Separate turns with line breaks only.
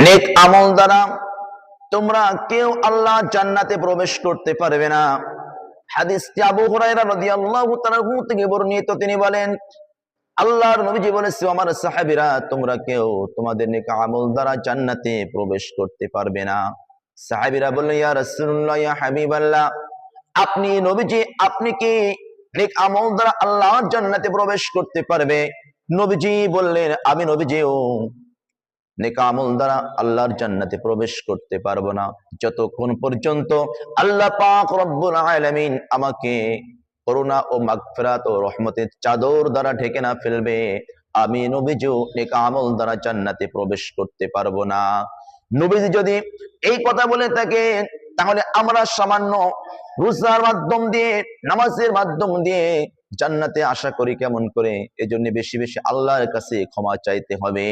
নেক আমল দ্বারা তোমরা কেউ আল্লাহ জান্নাতে প্রবেশ করতে পারবে না। হাদিসটি আবু হুরায়রা রাদিয়াল্লাহু তাআলা থেকে বর্ণিত, তিনি বলেন আল্লাহর নবীজি বলেছে, আমার সাহাবীরা তোমরা কেউ তোমাদের নেক আমল দ্বারা জান্নাতে প্রবেশ করতে পারবে না। সাহাবীরা বললেন, ইয়া রাসূলুল্লাহ, ইয়া হাবিবাল্লাহ, আপনি নবীজি, আপনি কি নেক আমল দ্বারা আল্লাহ জান্নাতে প্রবেশ করতে পারবে? নবীজি বললেন, আমি নবীজিও নেক আমল দ্বারা আল্লাহর জান্নাতে প্রবেশ করতে পারবো না যতক্ষণ পর্যন্ত আল্লাহ পাক রব্বুল আলামিন আমাকে করুণা ও মাগফিরাত ও রহমতের চাদর দ্বারা ঢেকে না ফেলবে। আমি নবীজিও নেক আমল দ্বারা জান্নাতে প্রবেশ করতে পারবো না। নবীজি যদি এই কথা বলে থাকে, তাহলে আমরা সামান্য রোজার মাধ্যম দিয়ে, নামাজের মাধ্যম দিয়ে জান্নাতে আশা করি কেমন করে? এজন্য বেশি বেশি আল্লাহর কাছে ক্ষমা চাইতে হবে।